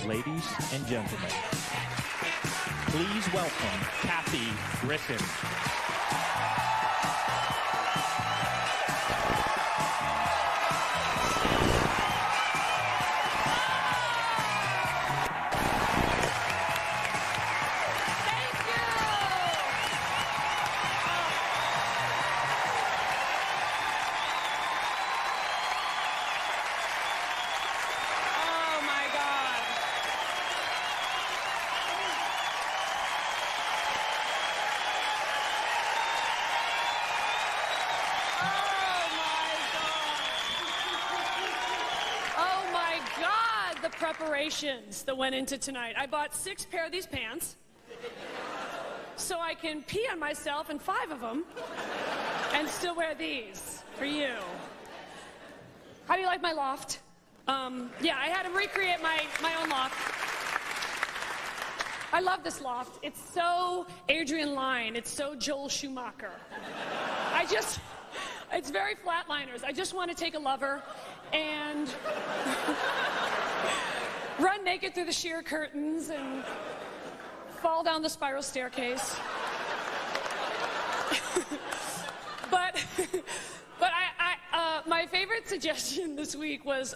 Ladies and gentlemen, please welcome Kathy Griffin. Preparations that went into tonight. I bought 6 pair of these pants so I can pee on myself in 5 of them and still wear these for you. How do you like my loft? Yeah, I had to recreate my own loft. I love this loft. It's so Adrian Lyne. It's so Joel Schumacher. It's very Flatliners. I just want to take a lover and run naked through the sheer curtains and fall down the spiral staircase. but my favorite suggestion this week was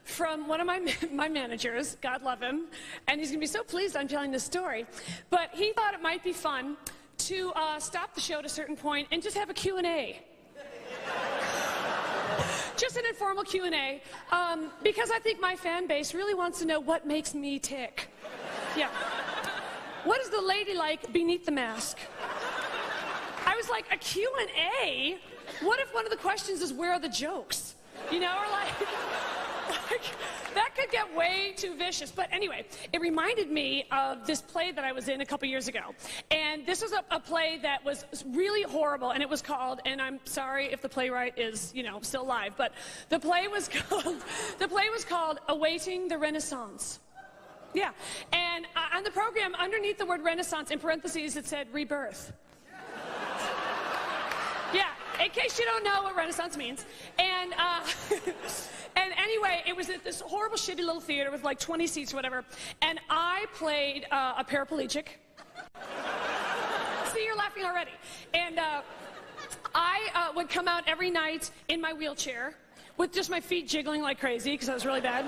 from one of my managers, God love him, and he's going to be so pleased I'm telling this story. But he thought it might be fun to stop the show at a certain point and just have a Q&A. Just an informal Q&A, because I think my fan base really wants to know what makes me tick. Yeah. What is the lady like beneath the mask? I was like, a Q&A? What if one of the questions is, where are the jokes? You know, or like that could get way too vicious. But anyway, it reminded me of this play that I was in a couple years ago. And this was a play that was really horrible, and it was called, and I'm sorry if the playwright is, you know, still alive, but the play was called Awaiting the Renaissance. Yeah. And on the program, underneath the word Renaissance, in parentheses, it said rebirth. Yeah, in case you don't know what Renaissance means. And and anyway, it was at this horrible, shitty little theater with like 20 seats or whatever. And I played a paraplegic. See, you're laughing already. And I would come out every night in my wheelchair with just my feet jiggling like crazy because I was really bad.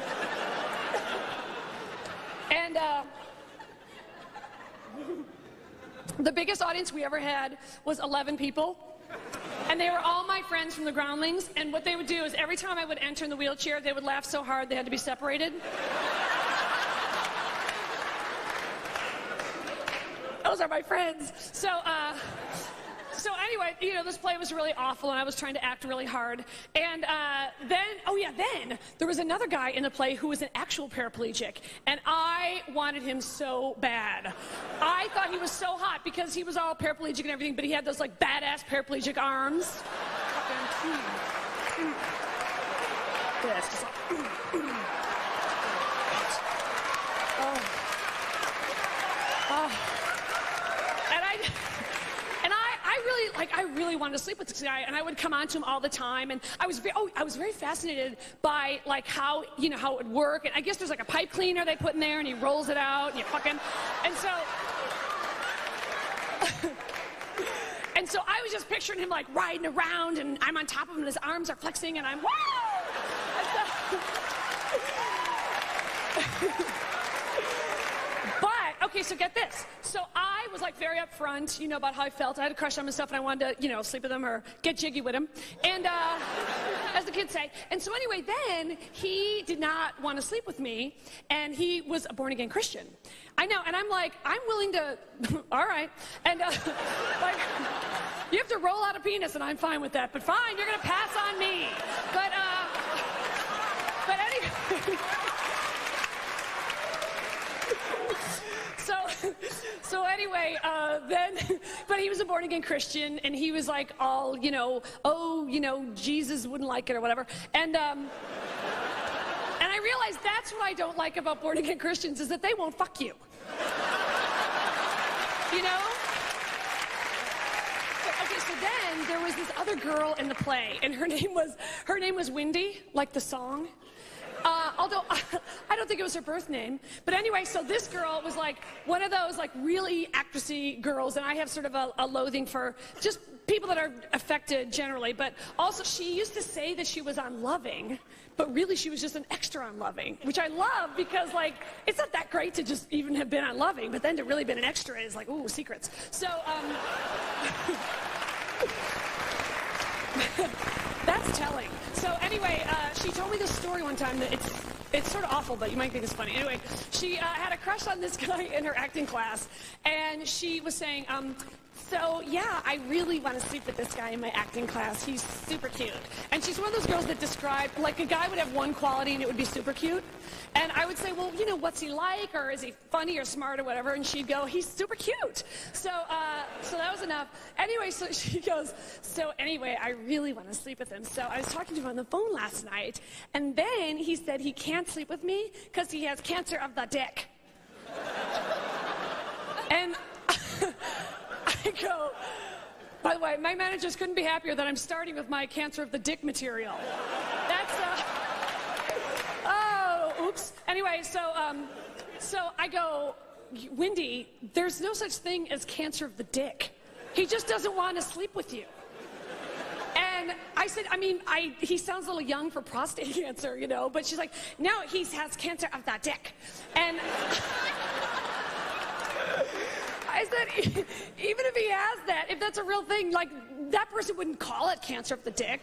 And the biggest audience we ever had was 11 people. And they were all my friends from the Groundlings, and what they would do is every time I would enter in the wheelchair, they would laugh so hard they had to be separated. Those are my friends. So anyway, you know, this play was really awful, and I was trying to act really hard. And then there was another guy in the play who was an actual paraplegic, and I wanted him so bad. I thought he was so hot because he was all paraplegic and everything, but he had those like badass paraplegic arms. Yeah, it's just like, I really wanted to sleep with this guy, and I would come on to him all the time, and I was very fascinated by like how, you know, how it would work. And I guess there's like a pipe cleaner they put in there, and he rolls it out, and you fucking, and so I was just picturing him like riding around, and I'm on top of him, and his arms are flexing, and I'm woo! Okay, so get this. So I was like very upfront, you know, about how I felt. I had a crush on him and stuff, and I wanted to, you know, sleep with him or get jiggy with him. And as the kids say. And so anyway, then he did not want to sleep with me, and he was a born-again Christian. I know, and I'm like, I'm willing to, all right. And like, you have to roll out a penis, and I'm fine with that. But fine, you're going to pass on me. But anyway. So anyway, but he was a born-again Christian, and he was like all, you know, oh, you know, Jesus wouldn't like it or whatever. And I realized that's what I don't like about born-again Christians is that they won't fuck you. You know? Okay, so then there was this other girl in the play, and her name was Windy, like the song. although I don't think it was her birth name. But anyway, so this girl was like one of those like really actressy girls, and I have sort of a loathing for just people that are affected generally. But also, she used to say that she was on Loving, but really she was just an extra on Loving, which I love because like it's not that great to just even have been on Loving, but then to really been an extra is like, ooh, secrets. So that's telling. So anyway, she told me this story one time that it's sort of awful, but you might think it's funny. Anyway, she had a crush on this guy in her acting class, and she was saying, so yeah, I really want to sleep with this guy in my acting class. He's super cute. And she's one of those girls that describe, like a guy would have one quality and it would be super cute. And I would say, well, you know, what's he like? Or is he funny or smart or whatever? And she'd go, he's super cute. So that was enough. Anyway, so she goes, so anyway, I really want to sleep with him. So I was talking to him on the phone last night, and then he said he can't sleep with me because he has cancer of the dick. And I go, by the way, my managers couldn't be happier that I'm starting with my cancer of the dick material. That's, oh, oops. Anyway, so I go, Wendy, there's no such thing as cancer of the dick. He just doesn't want to sleep with you. And I said, I mean, he sounds a little young for prostate cancer, you know, but she's like, no, he has cancer of the dick. And I said, even if he has that, if that's a real thing, like, that person wouldn't call it cancer of the dick.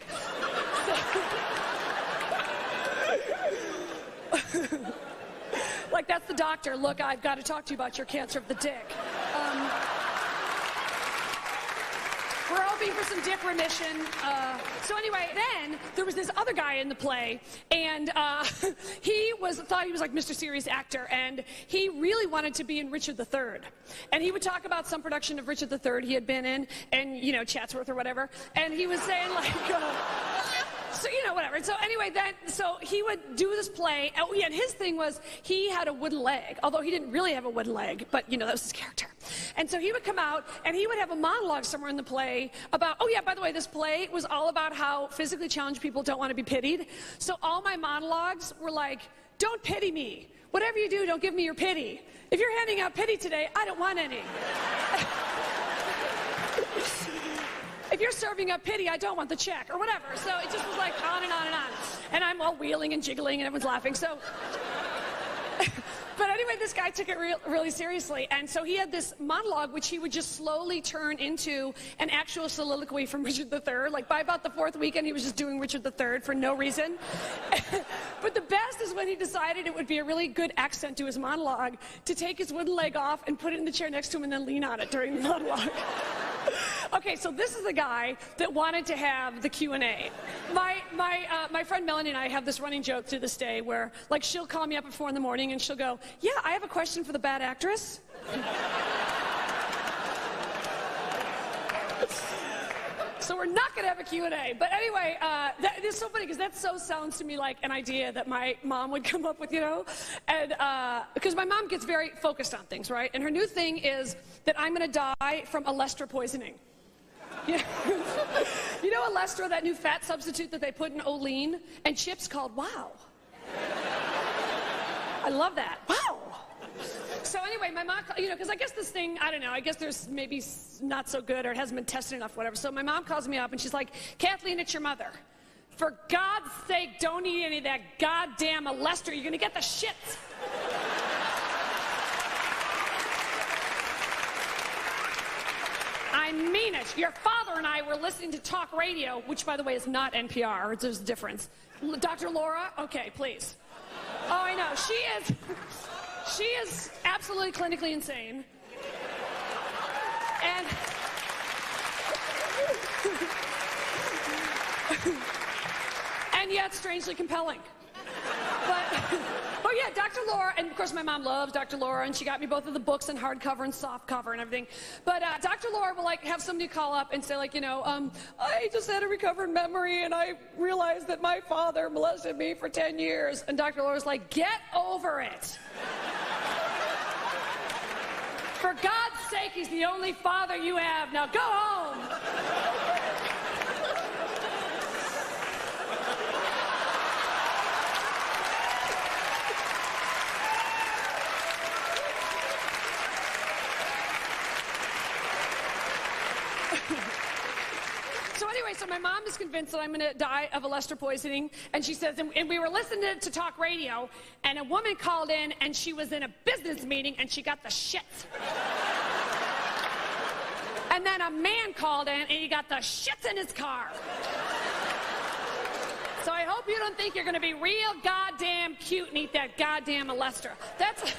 Like, that's the doctor. Look, I've got to talk to you about your cancer of the dick. We're hoping for some dick remission. So anyway, then there was this other guy in the play, and he thought he was like Mr. Serious Actor, and he really wanted to be in Richard III. And he would talk about some production of Richard III he had been in, and, you know, Chatsworth or whatever, and he was saying, like, so, you know, whatever. So anyway, so he would do this play. Oh, yeah, and his thing was he had a wooden leg, although he didn't really have a wooden leg, but, you know, that was his character. And so he would come out, and he would have a monologue somewhere in the play about, oh, yeah, by the way, this play was all about how physically challenged people don't want to be pitied. So all my monologues were like, don't pity me. Whatever you do, don't give me your pity. If you're handing out pity today, I don't want any. If you're serving up pity, I don't want the check, or whatever. So it just was like on and on and on. And I'm all wheeling and jiggling, and everyone's laughing. So, but anyway, this guy took it really seriously. And so he had this monologue, which he would just slowly turn into an actual soliloquy from Richard III. Like, by about the fourth weekend, he was just doing Richard III for no reason. But the best is when he decided it would be a really good accent to his monologue to take his wooden leg off and put it in the chair next to him and then lean on it during the monologue. Okay, so this is the guy that wanted to have the Q&A. My friend Melanie and I have this running joke to this day where, like, she'll call me up at 4 in the morning and she'll go, yeah, I have a question for the bad actress. So we're not going to have a Q&A. But anyway, it's so funny because that so sounds to me like an idea that my mom would come up with, you know? And because my mom gets very focused on things, right? And her new thing is that I'm going to die from Olestra poisoning. You know Olestra, that new fat substitute that they put in Olean and chips called Wow. I love that. Wow. So anyway, my mom, you know, because I guess this thing, I don't know, I guess there's maybe not so good or it hasn't been tested enough, whatever. So my mom calls me up and she's like, Kathleen, it's your mother. For God's sake, don't eat any of that goddamn Olestra. You're going to get the shits. I mean it. Your father and I were listening to talk radio, which, by the way, is not NPR. There's a difference. Dr. Laura? Okay, please. Oh, I know. She is absolutely clinically insane. And yet strangely compelling. But yeah, Dr. Laura, and of course my mom loves Dr. Laura, and she got me both of the books in hardcover and softcover and everything. But Dr. Laura will, like, have somebody call up and say, like, you know, I just had a recovered memory and I realized that my father molested me for 10 years. And Dr. Laura's like, get over it. For God's sake, he's the only father you have. Now go home. So anyway, so my mom is convinced that I'm going to die of a Lester poisoning, and she says, and we were listening to talk radio, and a woman called in, and she was in a business meeting, and she got the shits. And then a man called in, and he got the shits in his car. So I hope you don't think you're going to be real goddamn cute and eat that goddamn Lester. That's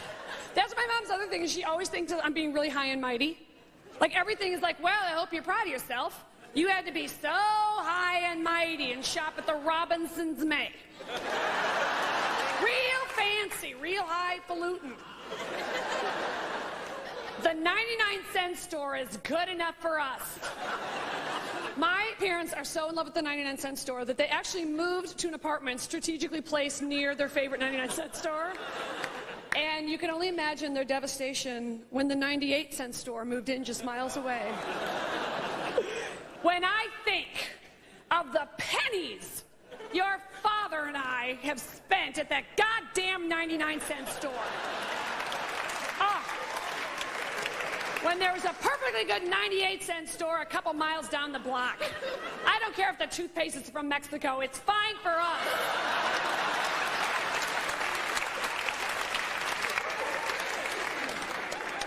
my mom's other thing, is she always thinks that I'm being really high and mighty. Like, everything is like, well, I hope you're proud of yourself. You had to be so high and mighty and shop at the Robinsons May. Real fancy, real highfalutin. The 99-cent store is good enough for us. My parents are so in love with the 99-cent store that they actually moved to an apartment strategically placed near their favorite 99-cent store. And you can only imagine their devastation when the 98-cent store moved in just miles away. When I think of the pennies your father and I have spent at that goddamn 99-cent store. Oh. When there was a perfectly good 98-cent store a couple miles down the block. I don't care if the toothpaste is from Mexico. It's fine for us.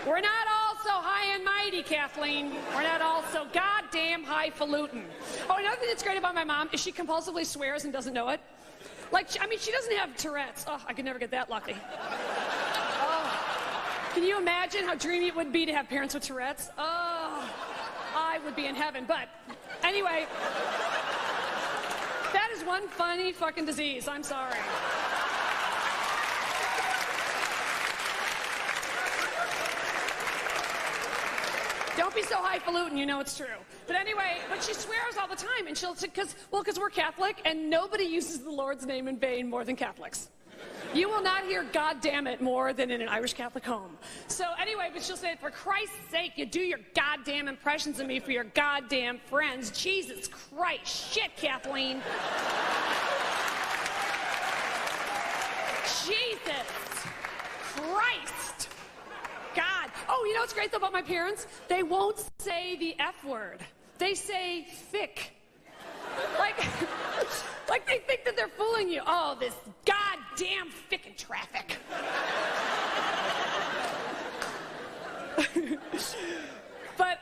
We're not all so high and mighty, Kathleen. We're not all so goddamn highfalutin. Oh, another thing that's great about my mom is she compulsively swears and doesn't know it. Like, I mean, she doesn't have Tourette's. Oh, I could never get that lucky. Oh, can you imagine how dreamy it would be to have parents with Tourette's? Oh, I would be in heaven. But anyway, that is one funny fucking disease. I'm sorry. Don't be so highfalutin, you know it's true. But anyway, but she swears all the time, and she'll, because we're Catholic, and nobody uses the Lord's name in vain more than Catholics. You will not hear God damn it more than in an Irish Catholic home. So anyway, but she'll say, for Christ's sake, you do your goddamn impressions of me for your goddamn friends. Jesus Christ. Shit, Kathleen. Jesus Christ. God. Oh, you know what's great though about my parents? They won't say the F word. They say thick. Like they think that they're fooling you. Oh, this goddamn thick in traffic. But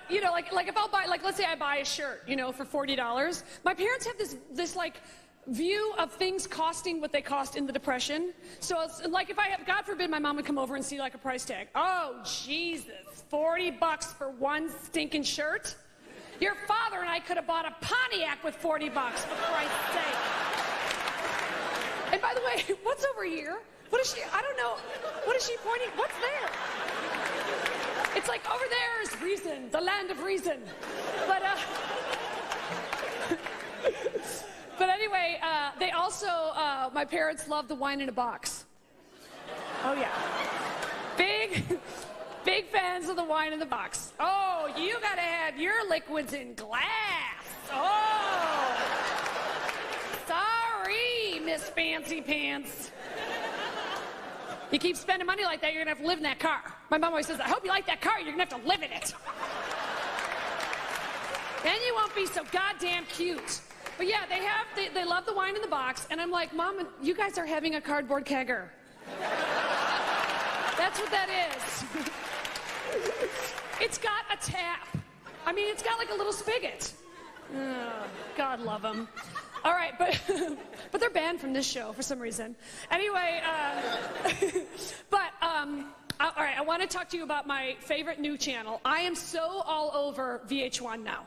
you know, like if I'll buy, like let's say I buy a shirt, you know, for $40. My parents have this like view of things costing what they cost in the Depression. So it's like if I have, God forbid, my mom would come over and see like a price tag. Oh, Jesus, $40 for one stinking shirt? Your father and I could have bought a Pontiac with $40, for Christ's sake. And by the way, what's over here? What is she, I don't know. What is she pointing, what's there? It's like over there is reason, the land of reason. But anyway, they also, my parents love the wine in a box. Oh yeah. Big fans of the wine in the box. Oh, you gotta have your liquids in glass. Oh. Sorry, Miss Fancy Pants. You keep spending money like that, you're gonna have to live in that car. My mom always says, I hope you like that car, you're gonna have to live in it. Then you won't be so goddamn cute. But yeah, they love the wine in the box, and I'm like, Mom, you guys are having a cardboard kegger. That's what that is. It's got a tap. I mean, it's got like a little spigot. Oh, God love them. All right, but they're banned from this show for some reason. Anyway, all right, I want to talk to you about my favorite new channel. I am so all over VH1 now.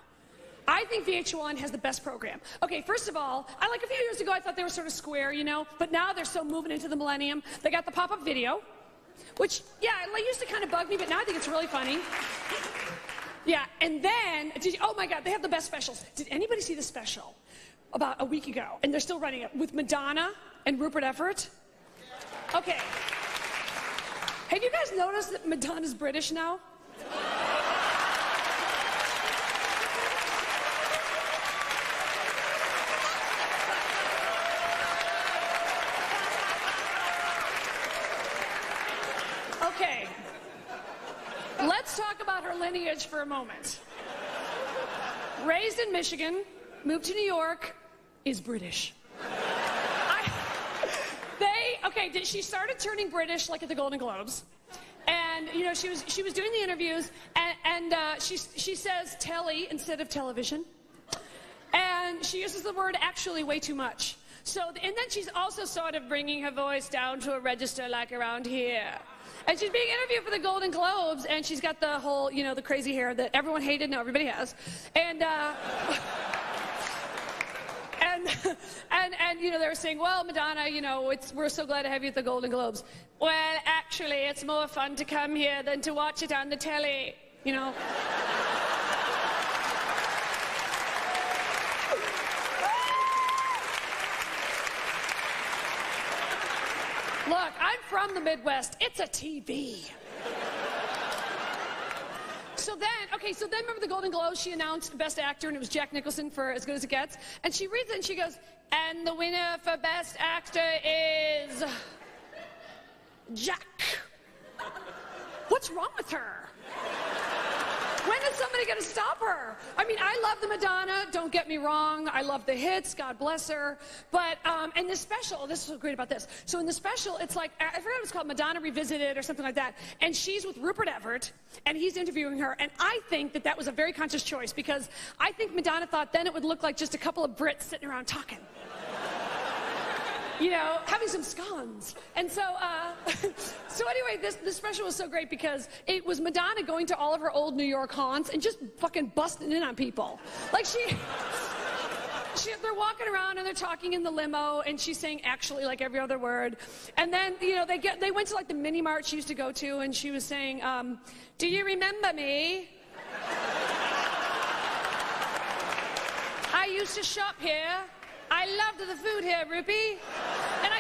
I think VH1 has the best program. Okay, first of all, like a few years ago, I thought they were sort of square, you know, but now they're so moving into the millennium. They got the pop-up video, which, yeah, it used to kind of bug me, but now I think it's really funny. Yeah, and then, oh my God, they have the best specials. Did anybody see the special about a week ago? And they're still running it with Madonna and Rupert Everett. Okay. Have you guys noticed that Madonna's British now? Okay. Let's talk about her lineage for a moment. Raised in Michigan, moved to New York, is British. She started turning British like at the Golden Globes. And, you know, she was doing the interviews, and she says telly instead of television. And she uses the word actually way too much. So, and then she's also sort of bringing her voice down to a register like around here. And she's being interviewed for the Golden Globes, and she's got the whole, you know, the crazy hair that everyone hated, now everybody has. And you know, they were saying, well, Madonna, you know, we're so glad to have you at the Golden Globes. Well, actually, it's more fun to come here than to watch it on the telly, you know. Look, I'm from the Midwest. It's a TV. So then remember the Golden Globes, she announced Best Actor, and it was Jack Nicholson for As Good as It Gets. And she reads it and she goes, and the winner for Best Actor is Jack. What's wrong with her? When is somebody going to stop her? I mean, I love the Madonna, don't get me wrong. I love the hits, God bless her. But, and the special, this is so great about this. So in the special, it's like, I forgot what it's called, Madonna Revisited or something like that. And she's with Rupert Everett, and he's interviewing her. And I think that that was a very conscious choice, because I think Madonna thought then it would look like just a couple of Brits sitting around talking. You know, having some scones. And so, so anyway, this special was so great because it was Madonna going to all of her old New York haunts and just fucking busting in on people. Like they're walking around and they're talking in the limo, and she's saying actually like every other word. And then, you know, they went to like the mini mart she used to go to, and she was saying, do you remember me? I used to shop here. I loved the food here, Rupi. And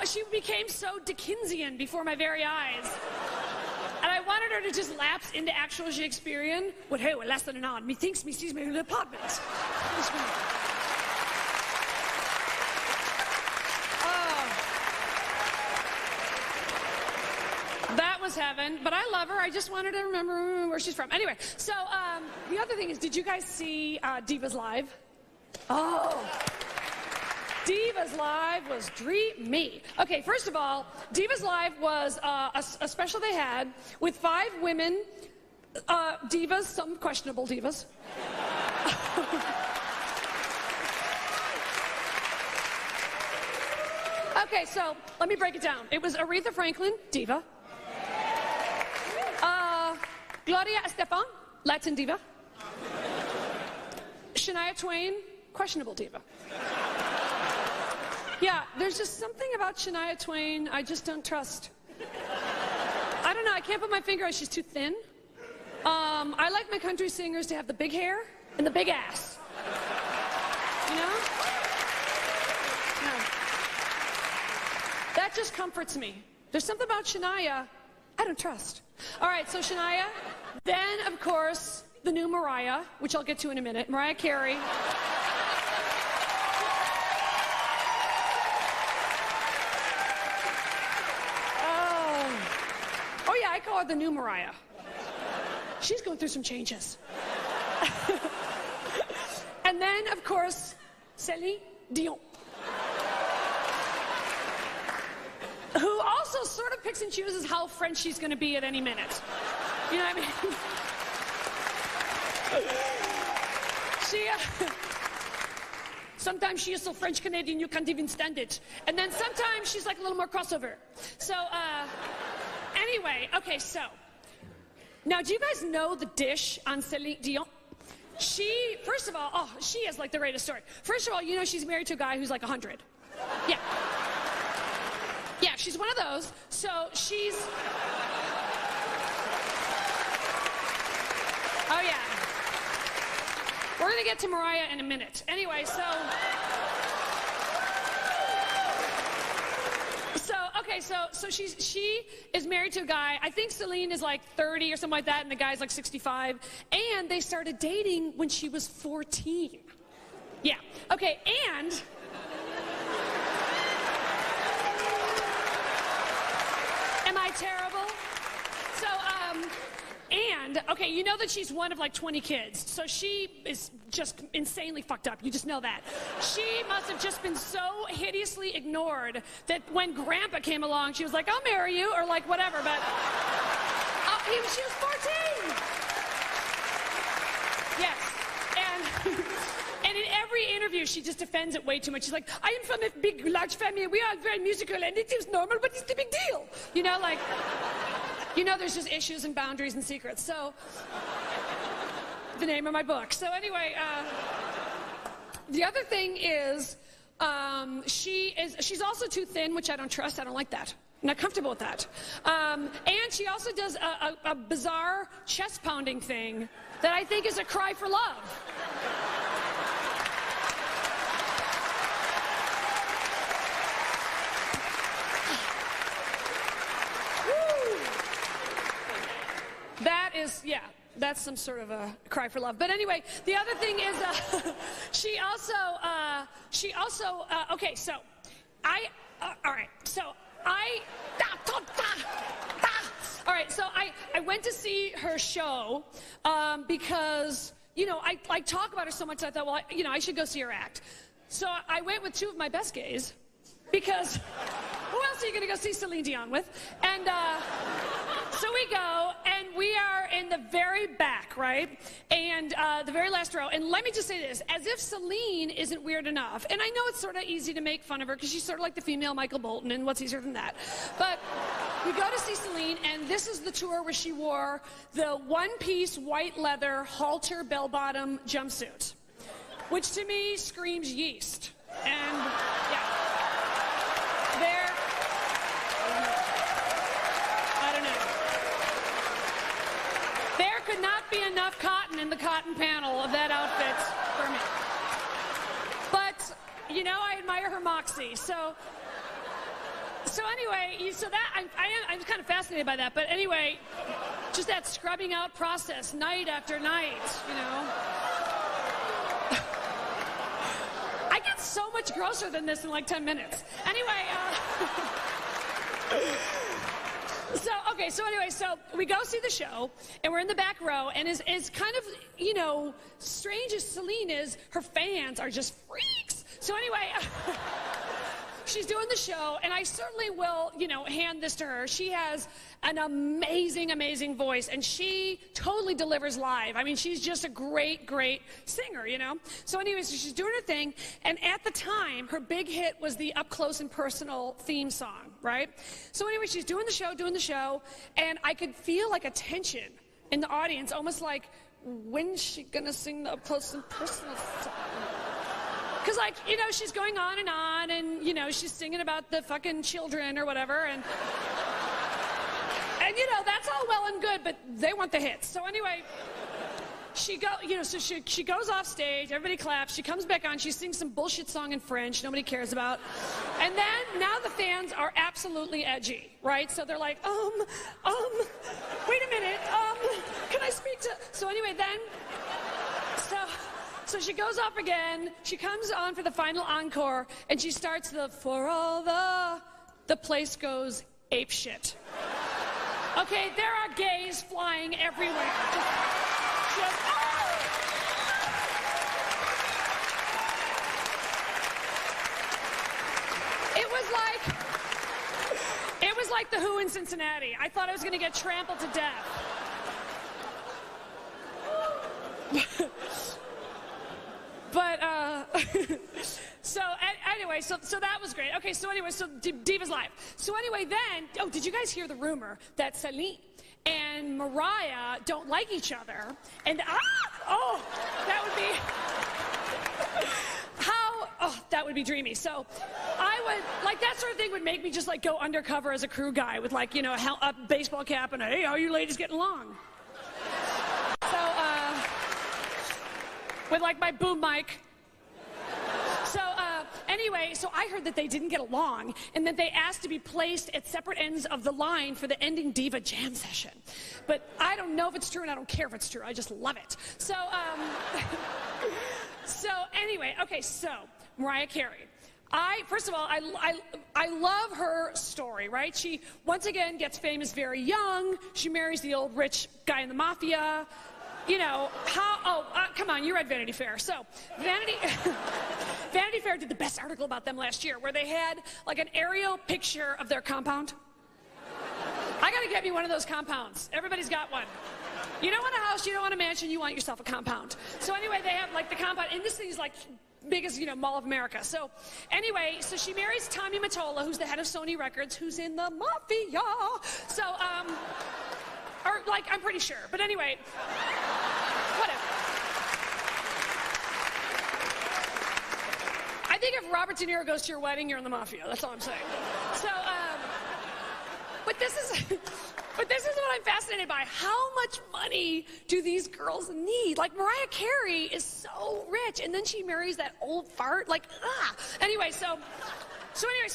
she became so Dickensian before my very eyes. And I wanted her to just lapse into actual Shakespearean. Well, hey, well, less than an hour. Methinks me sees me in the apartment. That was heaven. But I love her. I just wanted to remember where she's from. Anyway, so the other thing is, did you guys see Divas Live? Oh, Divas Live was dreamy. Okay, first of all, Divas Live was a special they had with 5 women, divas, some questionable divas. Okay, so let me break it down. It was Aretha Franklin, diva. Gloria Estefan, Latin diva. Shania Twain, questionable diva. Yeah, there's just something about Shania Twain I just don't trust. I don't know, I can't put my finger on it. She's too thin. I like my country singers to have the big hair and the big ass. You know? No. That just comforts me. There's something about Shania I don't trust. All right, so Shania. Then, of course, the new Mariah, which I'll get to in a minute. Mariah Carey. Oh yeah, I call her the new Mariah. She's going through some changes. And then, of course, Celine Dion. Who also sort of picks and chooses how French she's going to be at any minute. You know what I mean? Sometimes she is so French-Canadian you can't even stand it. And then sometimes she's like a little more crossover. So, anyway, okay, so. Now, do you guys know the dish on Celine Dion? She, first of all, oh, she has like the greatest story. First of all, you know she's married to a guy who's like 100. Yeah. Yeah, she's one of those. So she's... Oh, yeah. We're going to get to Mariah in a minute. Anyway, so she is married to a guy. I think Celine is like 30 or something like that, and the guy's like 65. And they started dating when she was 14. Yeah. Okay, and... Am I terrible? So, And, okay, you know that she's one of like 20 kids, so she is just insanely fucked up. You just know that. She must have just been so hideously ignored that when Grandpa came along, she was like, I'll marry you, or like whatever, but she was 14. Yes, and in every interview, she just defends it way too much. She's like, I am from a big, large family, we are very musical, and it is normal, but it's the big deal. You know, like, you know there's just issues and boundaries and secrets, so, the name of my book. So anyway, the other thing is, she's also too thin, which I don't trust. I don't like that. I'm not comfortable with that. And she also does a bizarre chest pounding thing that I think is a cry for love. That is, yeah, that's some sort of a cry for love. But anyway, the other thing is, she also, okay, so, all right, so, all right, so I went to see her show because, you know, I talk about her so much, I thought, well, you know, I should go see her act. So I went with two of my best gays because who else are you going to go see Celine Dion with? And so we go, and we are in the very back, right? And the very last row. And let me just say this, as if Celine isn't weird enough. And I know it's sort of easy to make fun of her because she's sort of like the female Michael Bolton, and what's easier than that? But we go to see Celine, and this is the tour where she wore the one-piece white leather halter bell-bottom jumpsuit, which to me screams yeast. And, yeah. There. I don't know. There could not be enough cotton in the cotton panel of that outfit for me. But, you know, I admire her moxie. So anyway, so that, I'm kind of fascinated by that. But anyway, just that scrubbing out process night after night, you know. I get so much grosser than this in like 10 minutes. Anyway, so anyway, so we go see the show, and we're in the back row, and is kind of, you know, strange as Celine is, her fans are just freaks. So anyway, she's doing the show, and I certainly will, you know, hand this to her. She has an amazing, amazing voice, and she totally delivers live. I mean, she's just a great, great singer, you know? So anyway, so she's doing her thing, and at the time, her big hit was the Up Close and Personal theme song, right? So anyway, she's doing the show, and I could feel like a tension in the audience, almost like, when's she gonna sing the Up Close and Personal song? Because, like, you know, she's going on, and, you know, she's singing about the fucking children or whatever, and you know, that's all well and good, but they want the hits. So anyway, she goes off stage, everybody claps, she comes back on, she sings some bullshit song in French nobody cares about, and then now the fans are absolutely edgy, right? So they're like, wait a minute, can I speak to... So anyway, then, so she goes off again, she comes on for the final encore, and she starts the, for all the place goes apeshit. Okay, there are gays flying everywhere. Just, oh! It was like the Who in Cincinnati. I thought I was going to get trampled to death. But, anyway, so that was great. Okay, so anyway, so Divas Live. So anyway, then, oh, did you guys hear the rumor that Celine and Mariah don't like each other? And, that would be, that would be dreamy. So I would, like, that sort of thing would make me just, like, go undercover as a crew guy with, like, you know, a baseball cap and, hey, how are you ladies getting along? So, with, like, my boom mic. So, anyway, so I heard that they didn't get along and that they asked to be placed at separate ends of the line for the ending Diva Jam session. But I don't know if it's true and I don't care if it's true. I just love it. So, so anyway, okay, so Mariah Carey. First of all, I love her story, right? She, once again, gets famous very young. She marries the old rich guy in the mafia. You know, come on, you read Vanity Fair. So, Vanity Fair did the best article about them last year, where they had, like, an aerial picture of their compound. I gotta get me one of those compounds. Everybody's got one. You don't want a house, you don't want a mansion, you want yourself a compound. So anyway, they have, like, the compound, and this thing's, like, big as, you know, Mall of America. So anyway, so she marries Tommy Mottola, who's the head of Sony Records, who's in the mafia. So, or, like, I'm pretty sure. But anyway, whatever. I think if Robert De Niro goes to your wedding, you're in the mafia. That's all I'm saying. So, but this is what I'm fascinated by. How much money do these girls need? Like, Mariah Carey is so rich, and then she marries that old fart. Like, Anyway, so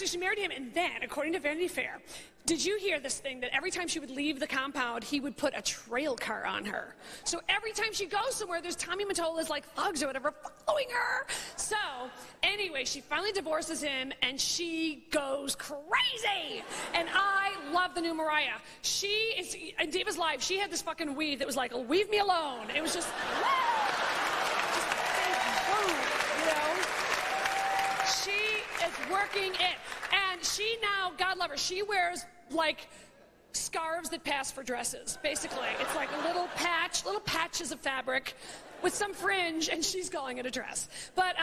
she married him, and then, according to Vanity Fair, did you hear this thing that every time she would leave the compound, he would put a trail car on her? So every time she goes somewhere, there's Tommy Mottola's, like, thugs or whatever following her. So anyway, she finally divorces him, and she goes crazy. And I love the new Mariah. She is, in Diva's Live, she had this fucking weave that was like, leave me alone. It was just, you know? She is working it. And she now, God love her, she wears, like, scarves that pass for dresses, basically. It's like a little patches of fabric with some fringe, and she's calling it a dress. But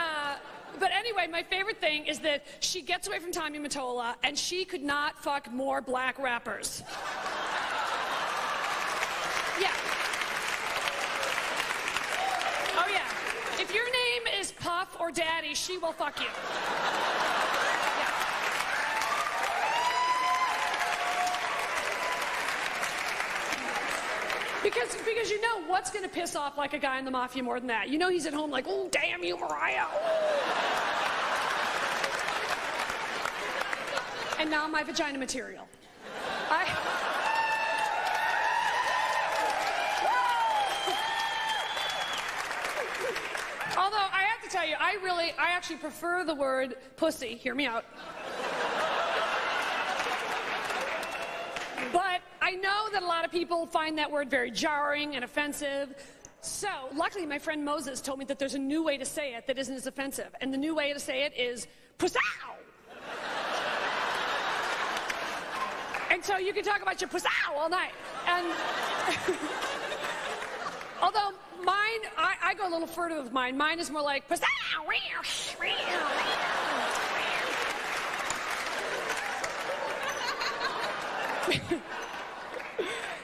anyway, my favorite thing is that she gets away from Tommy Mottola, and she could not fuck more black rappers. Yeah. Oh, yeah. If your name is Puff or Daddy, she will fuck you. Because you know what's going to piss off, like, a guy in the mafia more than that. You know he's at home like, oh, damn you, Mariah. And now my vagina material. Although, I have to tell you, I actually prefer the word pussy. Hear me out. But I know that a lot of people find that word very jarring and offensive. So, luckily, my friend Moses told me that there's a new way to say it that isn't as offensive. And the new way to say it is, pusow! And so you can talk about your pusow all night. And although mine, I go a little further with mine. Mine is more like, pusow!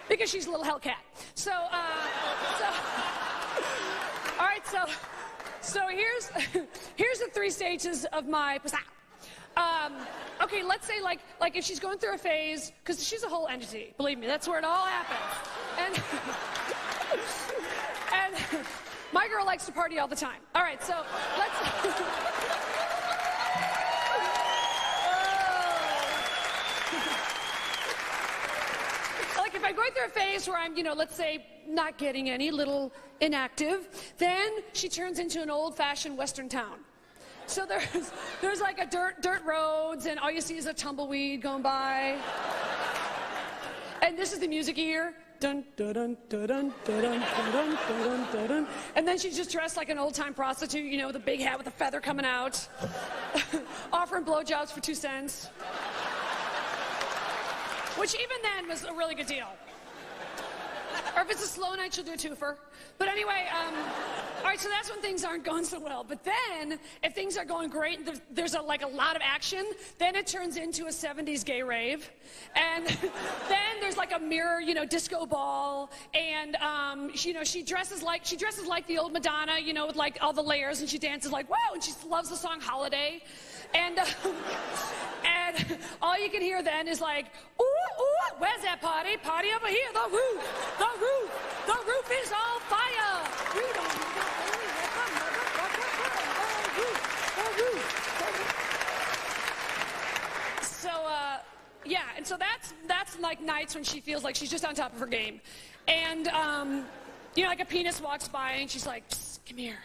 Because she's a little Hellcat. So, all right, so here's the 3 stages of my pusow. Okay, let's say like if she's going through a phase, because she's a whole entity, believe me, that's where it all happens. And my girl likes to party all the time. All right, so let's. If I'm going through a phase where I'm, you know, let's say, not getting any, little inactive, then she turns into an old-fashioned Western town. So there's like a dirt roads, and all you see is a tumbleweed going by. And this is the music you hear. Dun, dun, dun, dun, dun, dun, dun, dun, dun, dun, dun. And then she's just dressed like an old-time prostitute, you know, with a big hat with a feather coming out, offering blowjobs for 2 cents. Which even then was a really good deal. Or if it's a slow night, she'll do a twofer. But anyway, all right, so that's when things aren't going so well. But then, if things are going great and there's a lot of action, then it turns into a 70s gay rave. And then there's like a mirror, you know, disco ball. And, you know, she dresses like the old Madonna, you know, with like all the layers, and she dances like, whoa, and she loves the song Holiday. And all you can hear then is like, ooh, ooh, where's that party? Party over here, the roof is on fire. We don't need the roof. So, yeah, and so that's like nights when she feels like she's just on top of her game. And, you know, like a penis walks by and she's like, psst, come here.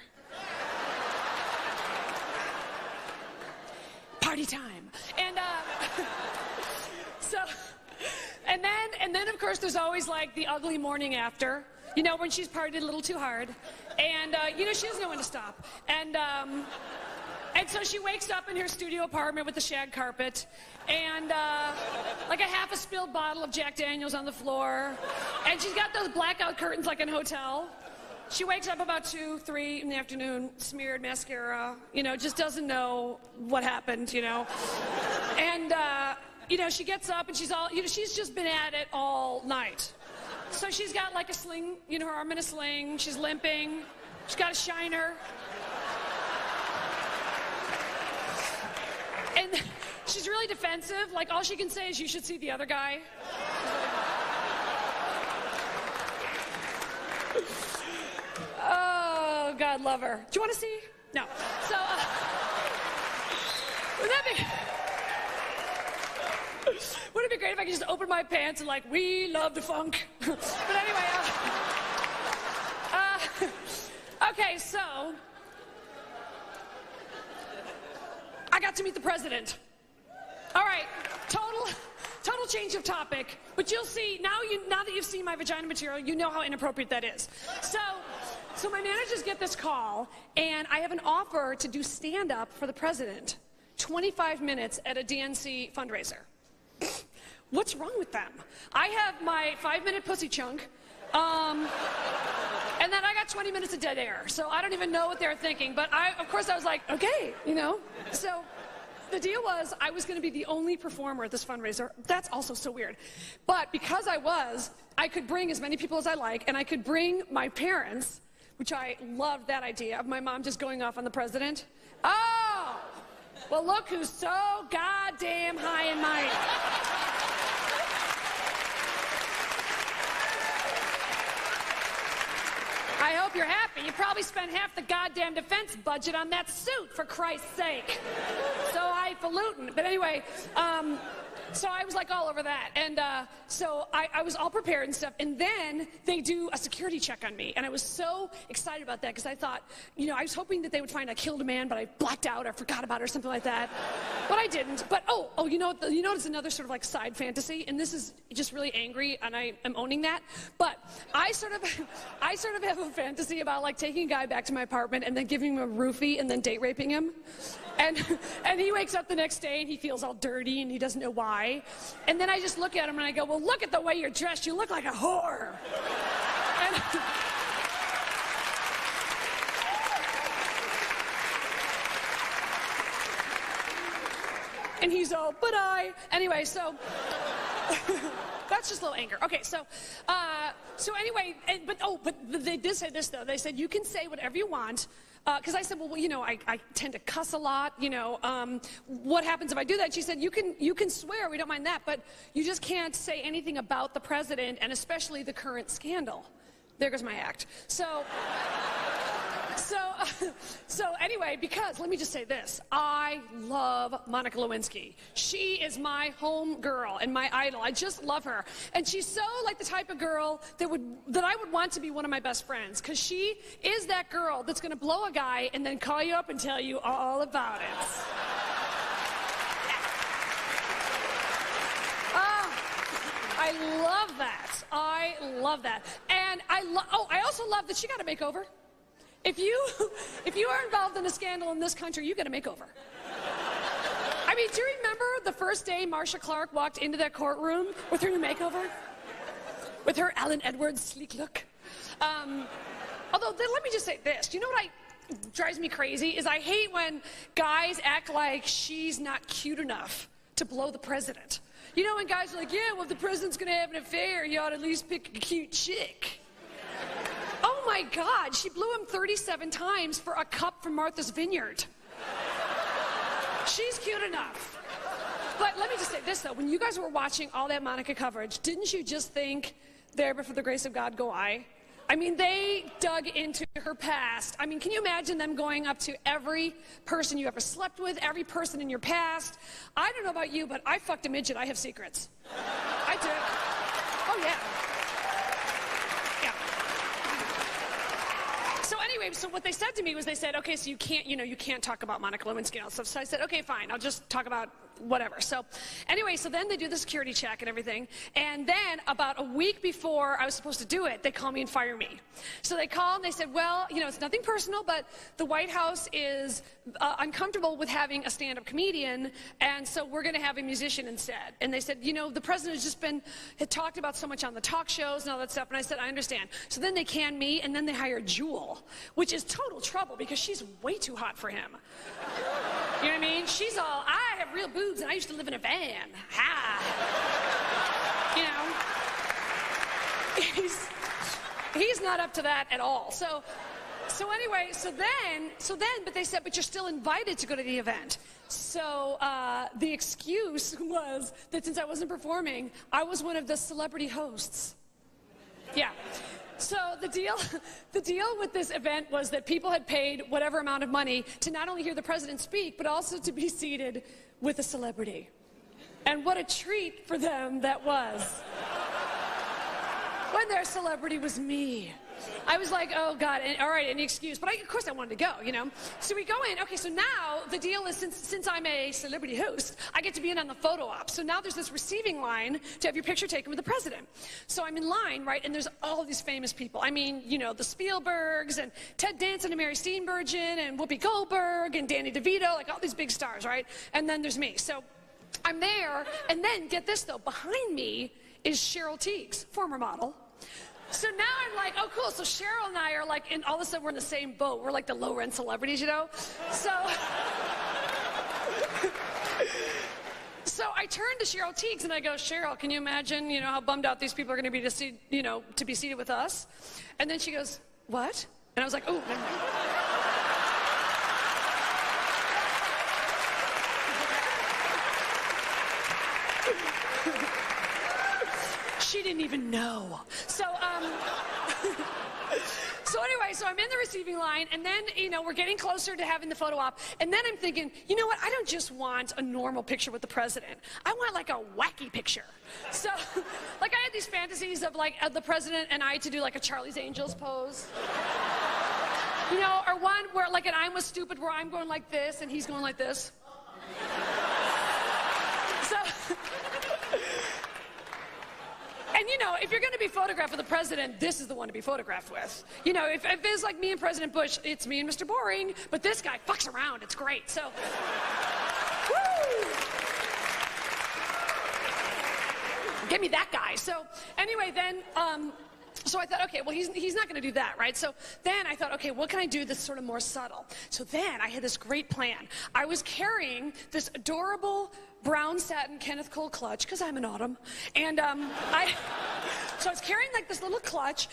party time. And and then of course there's always like the ugly morning after, you know, when she's partied a little too hard, and you know, she doesn't know when to stop. And so she wakes up in her studio apartment with the shag carpet and like a half a spilled bottle of Jack Daniels on the floor, and she's got those blackout curtains like in a hotel. She wakes up about 2, 3 in the afternoon, smeared mascara, you know, just doesn't know what happened, you know. And you know, she gets up and she's all, you know, she's just been at it all night. So she's got like a sling, you know, her arm in a sling, she's limping, she's got a shiner. And she's really defensive, like all she can say is, you should see the other guy. Oh, God love her. Do you want to see? No. So, wouldn't it be great if I could just open my pants and like, we love the funk? But anyway, okay, so I got to meet the president. All right, total change of topic. But you'll see, now that you've seen my vagina material, you know how inappropriate that is. So my managers get this call, and I have an offer to do stand-up for the president. 25 minutes at a DNC fundraiser. What's wrong with them? I have my 5-minute pussy chunk, and then I got 20 minutes of dead air. So I don't even know what they're thinking. But of course I was like, okay, you know. So the deal was I was going to be the only performer at this fundraiser. That's also so weird. But because I could bring as many people as I like, and I could bring my parents, which I loved that idea of my mom just going off on the president. Oh, well, look who's so goddamn high and mighty. I hope you're happy. You probably spent half the goddamn defense budget on that suit, for Christ's sake. So highfalutin. But anyway, so I was like all over that. And so I was all prepared and stuff. And then they do a security check on me. And I was so excited about that because I thought, you know, I was hoping that they would find I killed a man, but I blacked out or forgot about it or something like that. But I didn't. But you know it's another sort of like side fantasy. And this is just really angry, and I am owning that. But I sort of have a fantasy about like taking a guy back to my apartment and then giving him a roofie and then date raping him. And he wakes up the next day and he feels all dirty and he doesn't know why. And then I just look at him and I go, well, look at the way you're dressed. You look like a whore. And he's all, but anyway, so that's just a little anger. Okay, so anyway, but they did say this though. They said, you can say whatever you want. Because I said, well, you know, I tend to cuss a lot, you know, what happens if I do that? She said, you can swear, we don't mind that, but you just can't say anything about the president, and especially the current scandal. There goes my act. So anyway, because, let me just say this, I love Monica Lewinsky. She is my home girl and my idol. I just love her. And she's so like the type of girl that I would want to be one of my best friends, because she is that girl that's going to blow a guy and then call you up and tell you all about it. I love that. I love that. And I also love that she got a makeover. If you are involved in a scandal in this country, you get a makeover. I mean, do you remember the first day Marcia Clark walked into that courtroom with her new makeover? With her Alan Edwards sleek look? Although, let me just say this. You know what drives me crazy is I hate when guys act like she's not cute enough to blow the president. You know, when guys are like, yeah, well, if the president's going to have an affair, you ought to at least pick a cute chick. Oh my God, she blew him 37 times for a cup from Martha's Vineyard. She's cute enough. But let me just say this though, when you guys were watching all that Monica coverage, didn't you just think, there but for the grace of God go I? I mean, they dug into her past. I mean, can you imagine them going up to every person you ever slept with, every person in your past? I don't know about you, but I fucked a midget. I have secrets. I do. Oh, yeah. Yeah. So anyway, so what they said to me was they said, okay, so you can't talk about Monica Lewinsky and all stuff. So I said, okay, fine, I'll just talk about whatever. So anyway, so then they do the security check and everything. And then about a week before I was supposed to do it, they call me and fire me. So they called and they said, well, it's nothing personal, but the White House is uncomfortable with having a stand-up comedian, and so we're going to have a musician instead. And they said, the president has just had talked about so much on the talk shows and all that stuff. And I said, I understand. So then they can me, and then they hire Jewel, which is total trouble because she's way too hot for him. You know what I mean? She's all, I have real boobs and I used to live in a van. Ha! He's not up to that at all. So anyway, but they said, but you're still invited to go to the event. So the excuse was that since I wasn't performing, I was one of the celebrity hosts. Yeah. So the deal with this event was that people had paid whatever amount of money to not only hear the president speak, but also to be seated with a celebrity. And what a treat for them that was. When their celebrity was me. I was like, oh God, all right, any excuse. But of course I wanted to go, So we go in. Okay, so now the deal is since I'm a celebrity host, I get to be in on the photo op. So now there's this receiving line to have your picture taken with the president. So I'm in line, right, and there's all these famous people. I mean, the Spielbergs and Ted Danson and Mary Steenburgen and Whoopi Goldberg and Danny DeVito, like all these big stars, right? And then there's me. So I'm there, and then get this though, behind me is Cheryl Tiegs, former model. So now I'm like, oh cool, so Cheryl and I are like, and all of a sudden we're in the same boat. We're like the low-rent celebrities, So I turned to Cheryl Tiegs and I go, Cheryl, can you imagine, how bummed out these people are going to be to see, to be seated with us? And then she goes, what? And I was like, oh, never mind. She didn't even know. So anyway, so I'm in the receiving line, and then, we're getting closer to having the photo op, and then I'm thinking, you know what, I don't just want a normal picture with the president. I want, like, a wacky picture. So, like, I had these fantasies of, like, the president and I to do, like, a Charlie's Angels pose. Or one where, like, an I'm was stupid, where I'm going like this, and he's going like this. So... And, if you're going to be photographed with the president, this is the one to be photographed with. If it's like me and President Bush, it's me and Mr. Boring, but this guy fucks around. It's great. So, woo! Give me that guy. So, anyway, then, so I thought, okay, well, he's not going to do that, right? So then I thought, okay, what can I do that's sort of more subtle? So then I had this great plan. I was carrying this adorable brown satin Kenneth Cole clutch, because I'm an autumn, and so I was carrying like this little clutch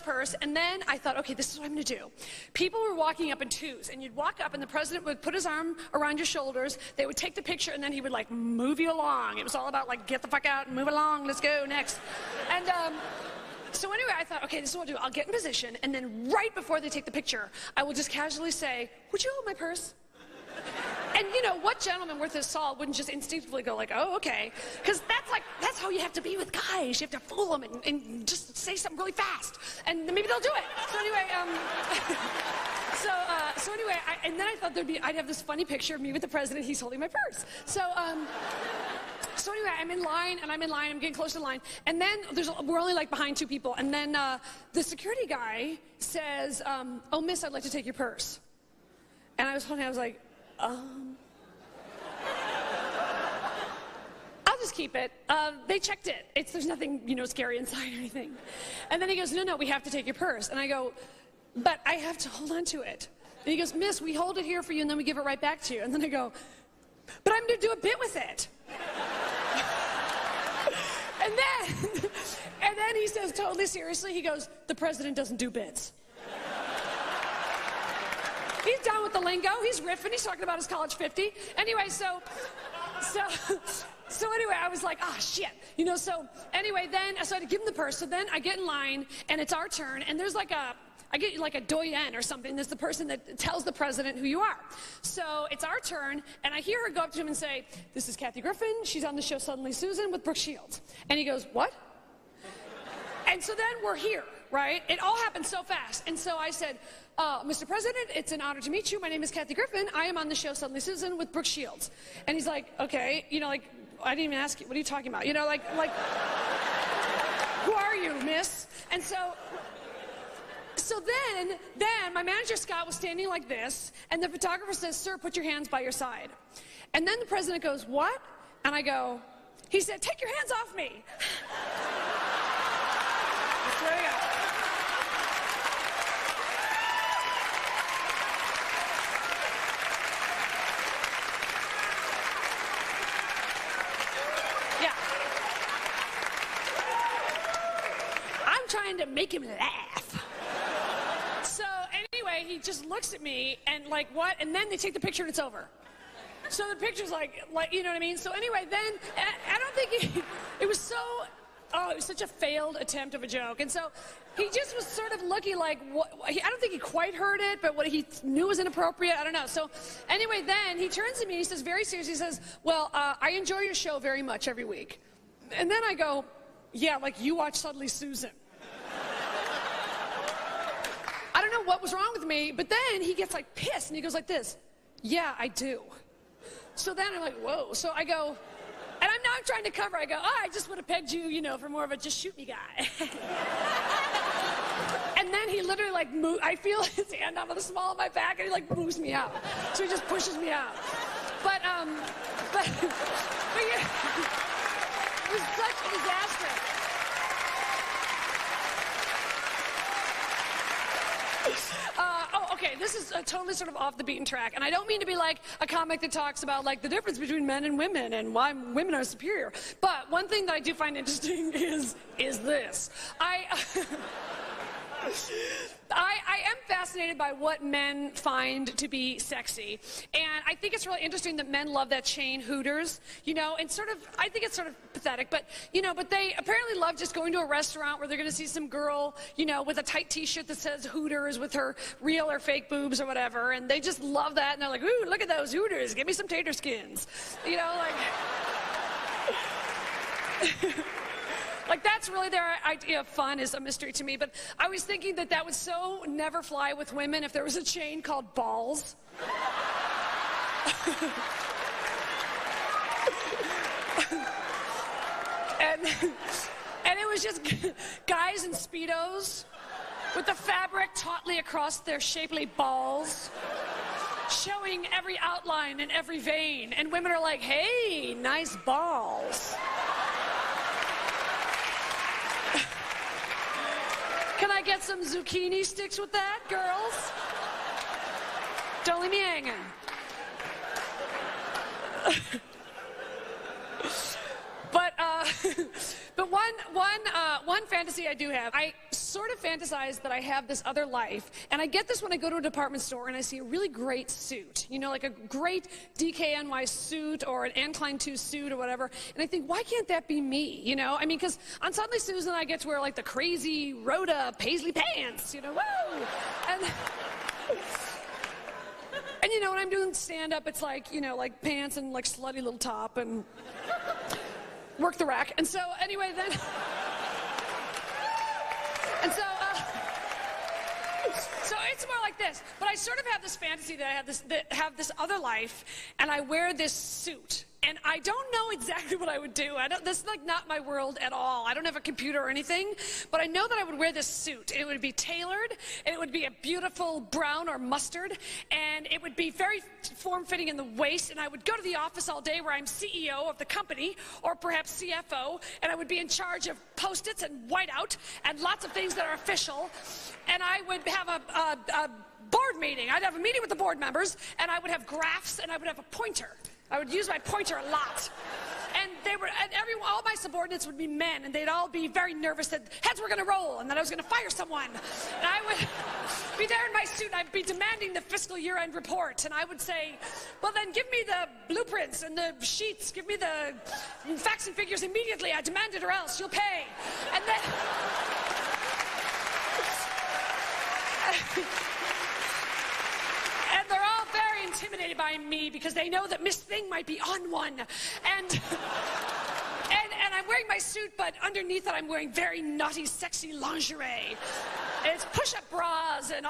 purse, and then I thought, okay, this is what I'm going to do. People were walking up in twos, and you'd walk up, and the president would put his arm around your shoulders, they would take the picture, and then he would like move you along. It was all about like, get the fuck out and move along, let's go, next. And so anyway, I thought, okay, this is what I'll do. I'll get in position, and then right before they take the picture, I will just casually say, would you hold my purse? And what gentleman worth his salt wouldn't just instinctively go like, oh, okay. Because that's how you have to be with guys. You have to fool them and just say something really fast. And then maybe they'll do it. So anyway, and then I thought I'd have this funny picture of me with the president. He's holding my purse. So anyway, I'm in line, I'm getting close to the line, and then we're only like behind two people, and then the security guy says, oh, miss, I'd like to take your purse. And I was like, I'll just keep it. They checked it. There's nothing, scary inside or anything. And then he goes, no, we have to take your purse. And I go, but I have to hold on to it. And he goes, miss, we hold it here for you, and then we give it right back to you. And then I go, but I'm going to do a bit with it. And then he says, totally seriously, he goes, the president doesn't do bits. He's down with the lingo. He's riffing. He's talking about his college 50. Anyway, so anyway, I was like, ah, shit. So anyway, then I started to give him the purse. So then I get in line, and it's our turn, and there's I get like a doyen or something. There's the person that tells the president who you are. So it's our turn, and I hear her go up to him and say, this is Kathy Griffin. She's on the show Suddenly Susan with Brooke Shields. And he goes, what? And so then we're here, right? It all happened so fast. And so I said, Mr. President, it's an honor to meet you. My name is Kathy Griffin. I am on the show Suddenly Susan with Brooke Shields. And he's like, okay, you know, like, I didn't even ask you, what are you talking about? You know, like, who are you, miss? And so then my manager, Scott, was standing like this, and the photographer says, sir, put your hands by your side. And then the president goes, what? And I go, he said, take your hands off me. I swear to God. Trying to make him laugh. So anyway, he just looks at me and like, what? And then they take the picture and it's over. So the picture's like, you know what I mean? So anyway, then I don't think it was so, it was such a failed attempt of a joke. And so he just was sort of looking like, I don't think he quite heard it, but what he knew was inappropriate, I don't know. So anyway, then he turns to me and he says very seriously, he says, well, I enjoy your show very much every week. And then I go, yeah, like you watch Suddenly Susan. I don't know what was wrong with me, but then he gets like pissed and he goes like this, yeah, I do. So then I'm like, whoa. So I go, and I'm now trying to cover, I go, I just would have pegged you, you know, for more of a just shoot me guy. And then he literally like, I feel his hand on the small of my back and he like moves me out. So he just pushes me out. But yeah, it was such a disaster. Okay, this is totally sort of off the beaten track, and I don't mean to be like a comic that talks about like the difference between men and women and why women are superior. But one thing that I do find interesting is this. I am fascinated by what men find to be sexy, and I think it's really interesting that men love that chain Hooters, you know, and sort of, I think it's sort of pathetic, but, you know, but they apparently love just going to a restaurant where they're going to see some girl, you know, with a tight t-shirt that says Hooters with her real or fake boobs or whatever, and they just love that, and they're like, ooh, look at those Hooters, give me some tater skins, you know, like... Like, that's really their idea of fun is a mystery to me. But I was thinking that that would so never fly with women if there was a chain called Balls. and it was just guys in Speedos with the fabric tautly across their shapely balls, showing every outline and every vein. And women are like, hey, nice balls. Can I get some zucchini sticks with that, girls? Don't leave me hanging. But one fantasy I do have, I sort of fantasize that I have this other life, and I get this when I go to a department store and I see a really great suit, you know, like a great DKNY suit or an Anne Klein 2 suit or whatever, and I think, why can't that be me, you know? I mean, because on Suddenly Susan, I get to wear like the crazy Rhoda paisley pants, you know, whoa! And you know, when I'm doing stand-up, it's like, you know, like pants and like slutty little top and work the rack. And so anyway, then, and so it's more like this. But I sort of have this fantasy that I have this other life, and I wear this suit. And I don't know exactly what I would do. This is like not my world at all. I don't have a computer or anything, but I know that I would wear this suit. It would be tailored, and it would be a beautiful brown or mustard, and it would be very form-fitting in the waist, and I would go to the office all day where I'm CEO of the company, or perhaps CFO, and I would be in charge of Post-its and whiteout, and lots of things that are official, and I would have a board meeting. I'd have a meeting with the board members, and I would have graphs, and I would have a pointer. I would use my pointer a lot. And all my subordinates would be men, and they'd all be very nervous that heads were gonna roll, and that I was gonna fire someone. And I would be there in my suit, and I'd be demanding the fiscal year-end report, and I would say, well then give me the blueprints and the sheets, give me the facts and figures immediately, I demand it or else you'll pay. And then... And they're all very intimidated by me because they know that Miss Thing might be on one. And I'm wearing wearing my suit, but underneath it I'm wearing very naughty, sexy lingerie. And it's push-up bras and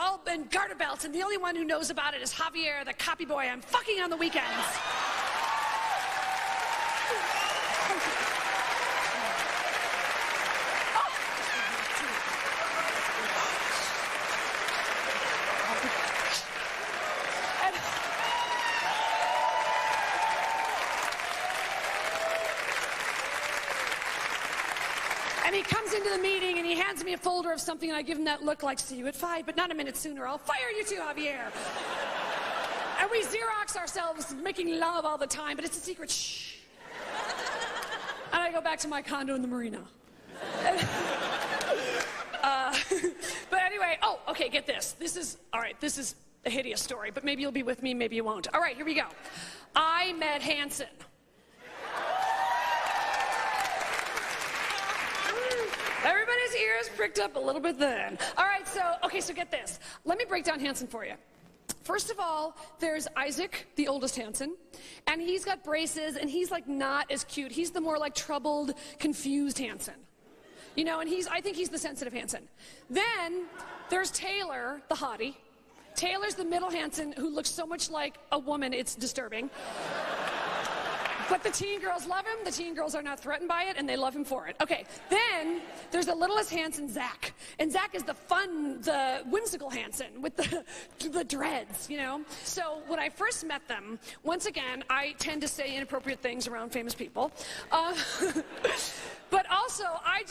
garter belts, and the only one who knows about it is Javier, the copy boy I'm fucking on the weekends. And he comes into the meeting and he hands me a folder of something, and I give him that look like, see you at 5, but not a minute sooner. I'll fire you too, Javier. And we Xerox ourselves making love all the time, but it's a secret. Shh. And I go back to my condo in the marina. But anyway, oh, okay, get this. This is a hideous story, but maybe you'll be with me, maybe you won't. All right, here we go. I met Hanson. Everybody's ears pricked up a little bit then. All right, so get this. Let me break down Hanson for you. First of all, there's Isaac, the oldest Hanson, and he's got braces, and he's like not as cute. He's the more like troubled, confused Hanson. You know, and I think he's the sensitive Hanson. Then there's Taylor, the hottie. Taylor's the middle Hanson who looks so much like a woman, it's disturbing. But the teen girls love him, the teen girls are not threatened by it, and they love him for it. Okay, then there's the littlest Hanson, Zach. And Zach is the whimsical Hanson with the dreads, you know? So when I first met them, once again, I tend to say inappropriate things around famous people. But also, I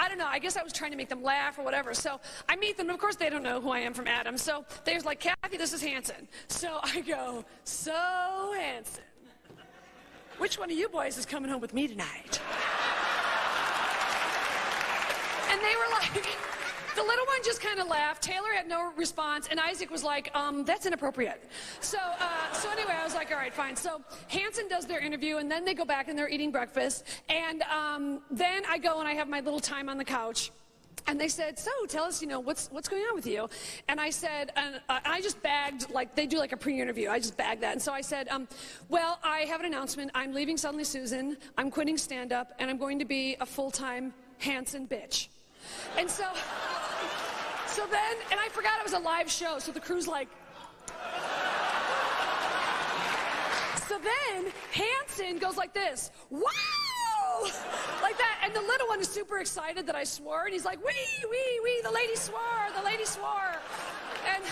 don't know, I guess I was trying to make them laugh or whatever. So I meet them, and of course they don't know who I am from Adam. So they're like, Kathy, this is Hanson. So I go, so Hanson. Which one of you boys is coming home with me tonight? And they were like, the little one just kind of laughed. Taylor had no response, and Isaac was like, that's inappropriate. So anyway, I was like, all right, fine. So Hanson does their interview, and then they go back and they're eating breakfast. And then I go and I have my little time on the couch. And they said, so tell us, you know, what's going on with you? And I said, I just bagged, like they do like a pre-interview. I just bagged that. And so I said, well, I have an announcement. I'm leaving Suddenly Susan. I'm quitting stand-up, and I'm going to be a full-time Hanson bitch. And so then, and I forgot it was a live show, so the crew's like. So then Hanson goes like this, wow! Like that, and the little one is super excited that I swore, and he's like, wee, the lady swore. And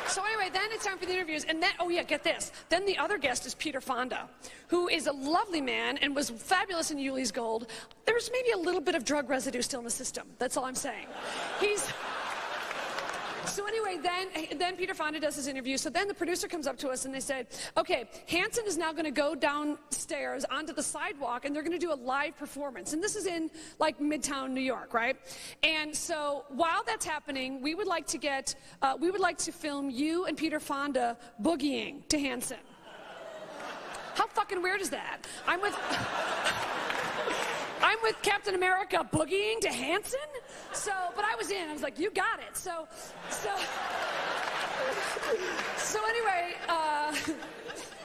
so anyway, then it's time for the interviews, and then, oh yeah, get this. Then the other guest is Peter Fonda, who is a lovely man and was fabulous in Yuli's Gold. There's maybe a little bit of drug residue still in the system. That's all I'm saying. So anyway, then Peter Fonda does his interview. So then the producer comes up to us and they said, okay, Hanson is now going to go downstairs onto the sidewalk, and they're going to do a live performance. And this is in like Midtown New York, right? And so while that's happening, we would like to film you and Peter Fonda boogieing to Hanson. How fucking weird is that? I'm with Captain America boogieing to Hanson? But I was in. I was like, you got it. So anyway,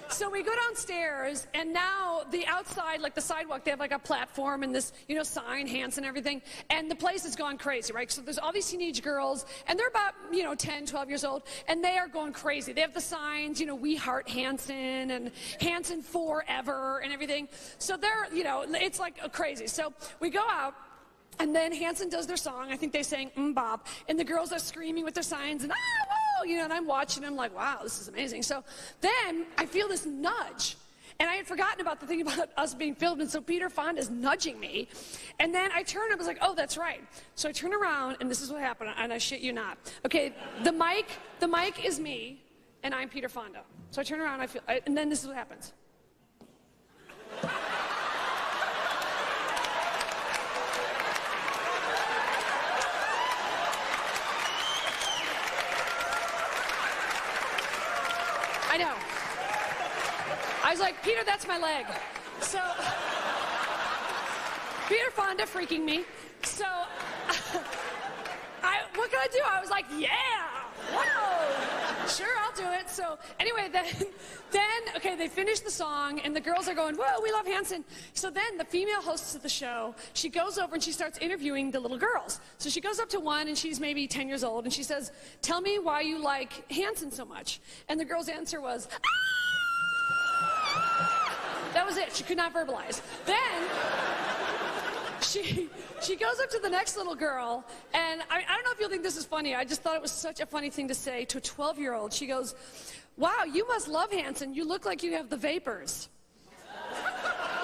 so we go downstairs, and now the outside, like the sidewalk, they have like a platform and this, you know, sign, Hanson, everything. And the place has gone crazy, right? So there's all these teenage girls, and they're about, 10, 12 years old, and they are going crazy. They have the signs, We Heart Hanson and Hanson Forever and everything. So they're, it's like crazy. So we go out. And then Hanson does their song. I think they sang Bop. And the girls are screaming with their signs and, whoa, and I'm watching. I'm like, wow, this is amazing. So then I feel this nudge. And I had forgotten about the thing about us being filmed. And so Peter Fonda is nudging me. And then I turned and I was like, oh, that's right. So I turn around, and this is what happened. And I shit you not. Okay, the mic is me, and I'm Peter Fonda. So I turn around, and then this is what happens. I know. I was like, Peter, that's my leg. So, Peter Fonda freaking me. So, what can I do? I was like, yeah. Whoa! Sure, I'll do it. So anyway, okay, they finish the song, and the girls are going, whoa, we love Hanson. So then the female host of the show, she goes over and she starts interviewing the little girls. So she goes up to one, and she's maybe 10 years old, and she says, tell me why you like Hanson so much. And the girl's answer was, ah! That was it. She could not verbalize. Then she goes up to the next little girl, and I don't know if you'll think this is funny. I just thought it was such a funny thing to say to a 12-year-old. She goes, wow, you must love Hanson. You look like you have the vapors.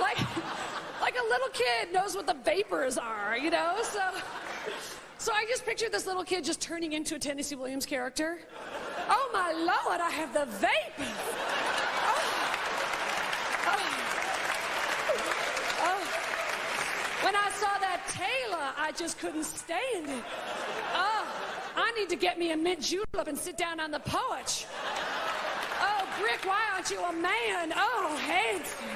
like a little kid knows what the vapors are, you know? So I just pictured this little kid just turning into a Tennessee Williams character. Oh, my Lord, I have the vapors. When I saw that Taylor, I just couldn't stand it. Oh, I need to get me a mint julep and sit down on the porch. Oh, Brick, why aren't you a man? Oh, Hanson.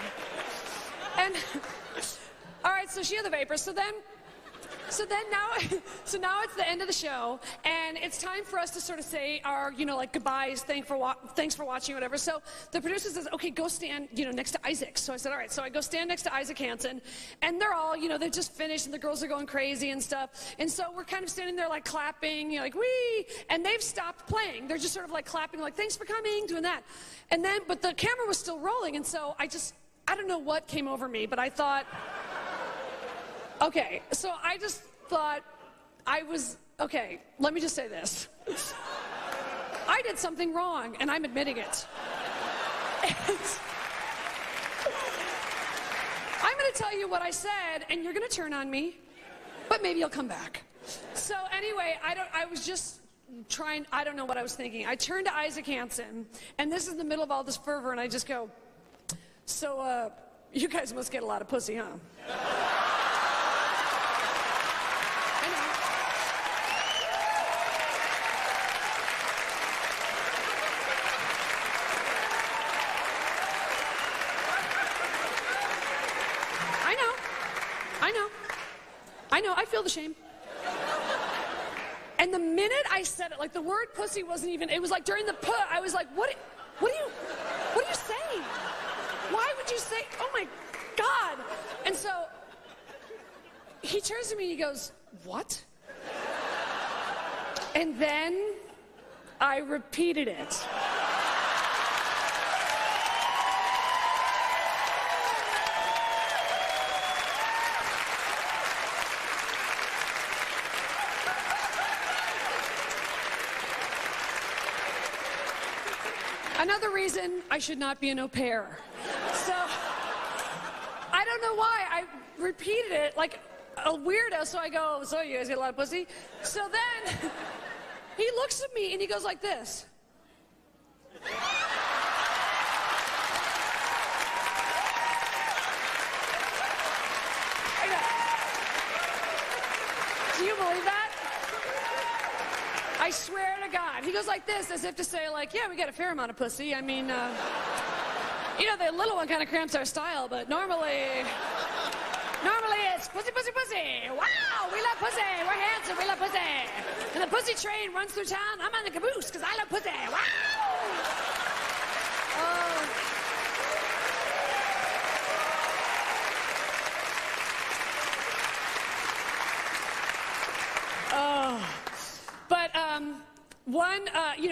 And, all right, so she had the vapors. So now it's the end of the show, and it's time for us to sort of say our, like goodbyes, thanks for watching, whatever. So the producer says, okay, go stand, next to Isaac. So I said, all right. So I go stand next to Isaac Hanson, and they're all, they've just finished, and the girls are going crazy and stuff. And so we're kind of standing there like clapping, like wee, and they've stopped playing. They're just sort of like clapping, like thanks for coming, doing that. And then, but the camera was still rolling, and so I don't know what came over me, but I thought. Okay, so I just thought okay, let me just say this. I did something wrong, and I'm admitting it. And I'm going to tell you what I said, and you're going to turn on me, but maybe you'll come back. So anyway, I was just trying, I don't know what I was thinking. I turned to Isaac Hanson, and this is in the middle of all this fervor, and I just go, so, you guys must get a lot of pussy, huh? I know, I feel the shame. And the minute I said it, like the word pussy wasn't even, it was like during the I was like, what are you saying? Why would you say, oh my God. And so he turns to me and he goes, what? And then I repeated it. Another reason I should not be an au pair. So, I don't know why. I repeated it like a weirdo, so I go, so you guys get a lot of pussy? So then, he looks at me and he goes like this. Do you believe that? I swear to God. He goes like this, as if to say, like, yeah, we got a fair amount of pussy. I mean, the little one kind of cramps our style, but normally it's pussy, pussy, pussy. Wow, we love pussy. We're handsome. We love pussy. And the pussy train runs through town. I'm on the caboose because I love pussy. Wow.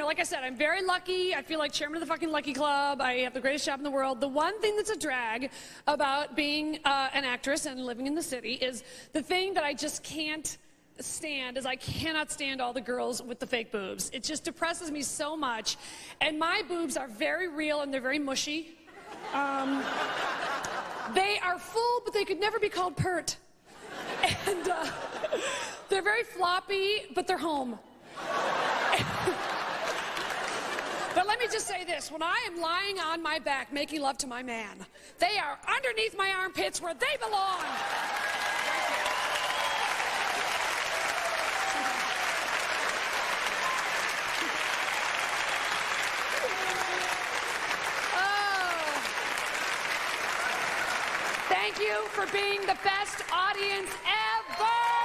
Like I said, I'm very lucky. I feel like chairman of the fucking Lucky Club. I have the greatest job in the world. The one thing that's a drag about being an actress and living in the city is the thing that I just can't stand is I cannot stand all the girls with the fake boobs. It just depresses me so much. And my boobs are very real and they're very mushy. They are full, but they could never be called pert. And they're very floppy, but they're home. But let me just say this. When I am lying on my back making love to my man, they are underneath my armpits where they belong. Thank you for being the best audience ever.